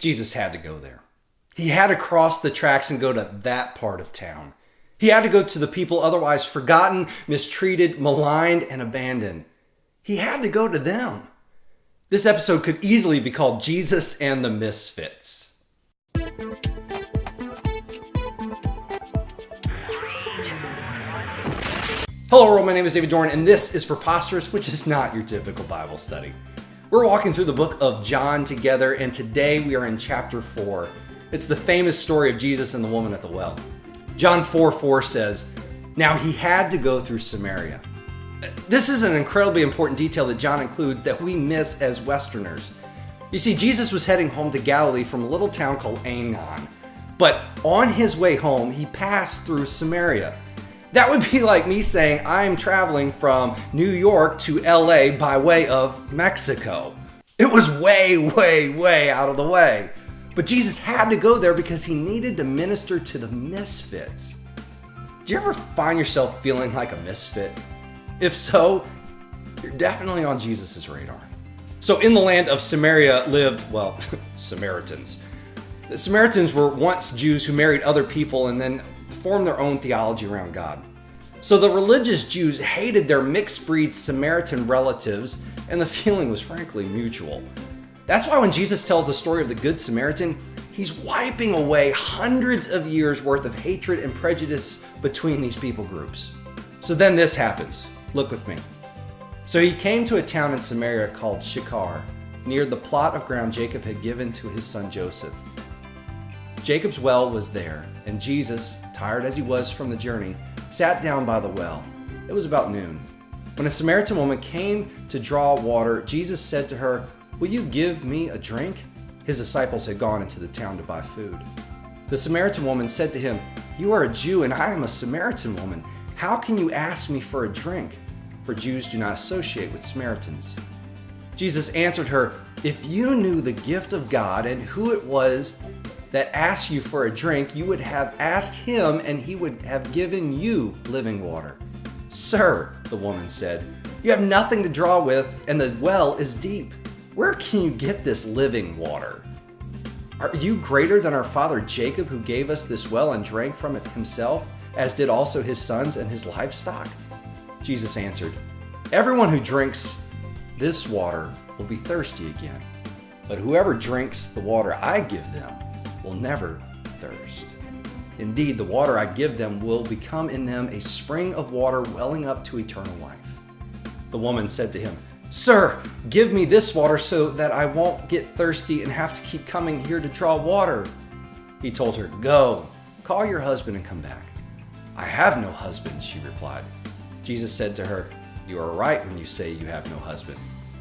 Jesus had to go there. He had to cross the tracks and go to that part of town. He had to go to the people otherwise forgotten, mistreated, maligned, and abandoned. He had to go to them. This episode could easily be called Jesus and the Misfits. Hello world, my name is David Dorn, and this is Preposterous, which is not your typical Bible study. We're walking through the book of John together, and today we are in chapter 4. It's the famous story of Jesus and the woman at the well. John 4:4 says, "Now he had to go through Samaria." This is an incredibly important detail that John includes that we miss as Westerners. You see, Jesus was heading home to Galilee from a little town called Aenon, but on his way home, he passed through Samaria. That would be like me saying I'm traveling from New York to LA by way of Mexico. It was way out of the way. But Jesus had to go there because he needed to minister to the misfits. Do you ever find yourself feeling like a misfit? If so, you're definitely on Jesus' radar. So in the land of Samaria lived, Samaritans. The Samaritans were once Jews who married other people and then formed their own theology around God. So the religious Jews hated their mixed breed Samaritan relatives, and the feeling was frankly mutual. That's why when Jesus tells the story of the Good Samaritan, he's wiping away hundreds of years worth of hatred and prejudice between these people groups. So then this happens. Look with me. So he came to a town in Samaria called Sychar, near the plot of ground Jacob had given to his son Joseph. Jacob's well was there, and Jesus, tired as he was from the journey, sat down by the well. It was about noon. When a Samaritan woman came to draw water, Jesus said to her, "Will you give me a drink?" His disciples had gone into the town to buy food. The Samaritan woman said to him, "You are a Jew and I am a Samaritan woman. How can you ask me for a drink?" For Jews do not associate with Samaritans. Jesus answered her, "If you knew the gift of God and who it was that asked you for a drink, you would have asked him and he would have given you living water." "Sir," the woman said, "you have nothing to draw with and the well is deep. Where can you get this living water? Are you greater than our father Jacob, who gave us this well and drank from it himself, as did also his sons and his livestock?" Jesus answered, "Everyone who drinks this water will be thirsty again, but whoever drinks the water I give them will never thirst. Indeed, the water I give them will become in them a spring of water welling up to eternal life." The woman said to him, "Sir, give me this water so that I won't get thirsty and have to keep coming here to draw water." He told her, "Go, call your husband and come back." "I have no husband," she replied. Jesus said to her, "You are right when you say you have no husband.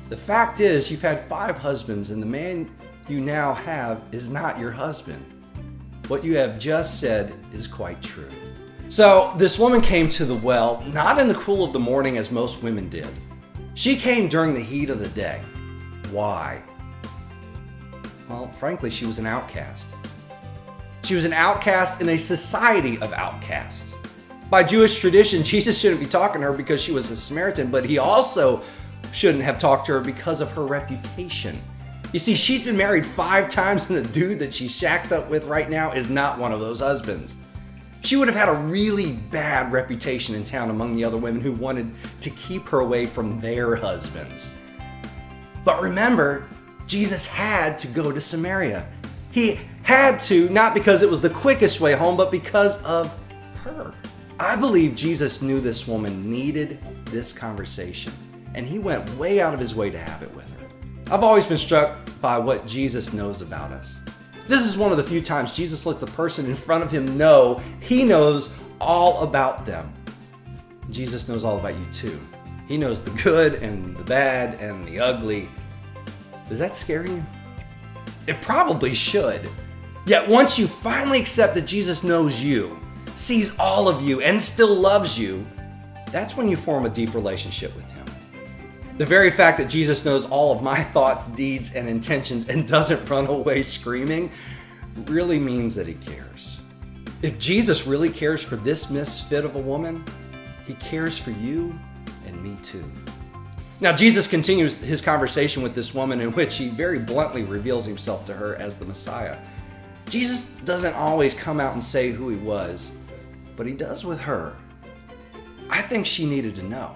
The fact is, you've had 5 husbands, and the man you now have is not your husband. What you have just said is quite true." So this woman came to the well, not in the cool of the morning as most women did. She came during the heat of the day. Why? Well, frankly, she was an outcast. She was an outcast in a society of outcasts. By Jewish tradition, Jesus shouldn't be talking to her because she was a Samaritan, but he also shouldn't have talked to her because of her reputation. You see, she's been married 5 times, and the dude that she's shacked up with right now is not one of those husbands. She would have had a really bad reputation in town among the other women who wanted to keep her away from their husbands. But remember, Jesus had to go to Samaria. He had to, not because it was the quickest way home, but because of her. I believe Jesus knew this woman needed this conversation, and he went way out of his way to have it with her. I've always been struck by what Jesus knows about us. This is one of the few times Jesus lets the person in front of him know he knows all about them. Jesus knows all about you too. He knows the good and the bad and the ugly. Does that scare you? It probably should. Yet once you finally accept that Jesus knows you, sees all of you, and still loves you, that's when you form a deep relationship with him. The very fact that Jesus knows all of my thoughts, deeds, and intentions and doesn't run away screaming really means that he cares. If Jesus really cares for this misfit of a woman, he cares for you and me too. Now, Jesus continues his conversation with this woman in which he very bluntly reveals himself to her as the Messiah. Jesus doesn't always come out and say who he was, but he does with her. I think she needed to know.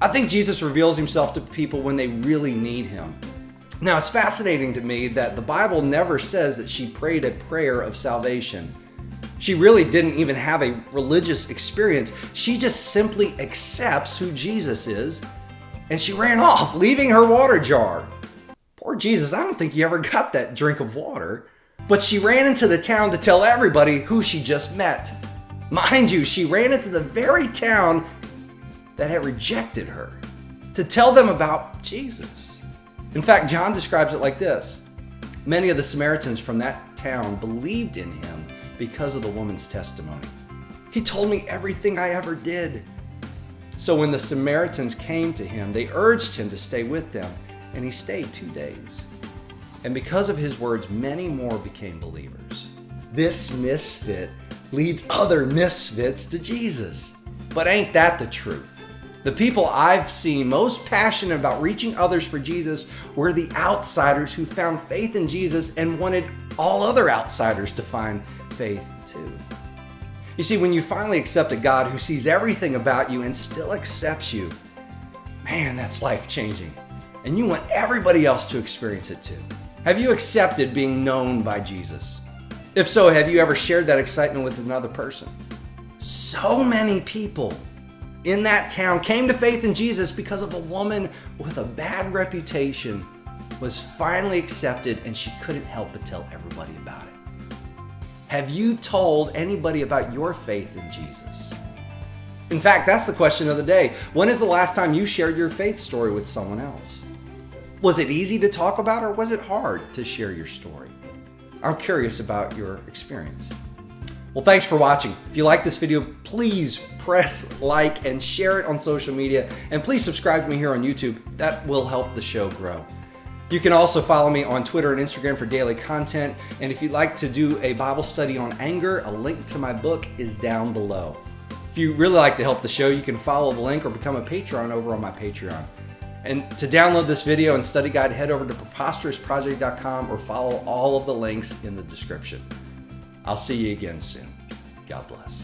I think Jesus reveals himself to people when they really need him. Now, it's fascinating to me that the Bible never says that she prayed a prayer of salvation. She really didn't even have a religious experience. She just simply accepts who Jesus is, and she ran off, leaving her water jar. Poor Jesus, I don't think he ever got that drink of water. But she ran into the town to tell everybody who she just met. Mind you, she ran into the very town that had rejected her to tell them about Jesus. In fact, John describes it like this. Many of the Samaritans from that town believed in him because of the woman's testimony. He told me everything I ever did. So when the Samaritans came to him, they urged him to stay with them, and he stayed 2 days. And because of his words, many more became believers. This misfit leads other misfits to Jesus. But ain't that the truth? The people I've seen most passionate about reaching others for Jesus were the outsiders who found faith in Jesus and wanted all other outsiders to find faith too. You see, when you finally accept a God who sees everything about you and still accepts you, man, that's life-changing. And you want everybody else to experience it too. Have you accepted being known by Jesus? If so, have you ever shared that excitement with another person? So many people in that town came to faith in Jesus because of a woman with a bad reputation was finally accepted, and she couldn't help but tell everybody about it. Have you told anybody about your faith in Jesus? In fact, that's the question of the day. When is the last time you shared your faith story with someone else? Was it easy to talk about, or was it hard to share your story? I'm curious about your experience. Well, thanks for watching. If you like this video, please press like and share it on social media. And please subscribe to me here on YouTube. That will help the show grow. You can also follow me on Twitter and Instagram for daily content. And if you'd like to do a Bible study on anger, a link to my book is down below. If you really like to help the show, you can follow the link or become a patron over on my Patreon. And to download this video and study guide, head over to PREPOSTEROUSProject.com or follow all of the links in the description. I'll see you again soon. God bless.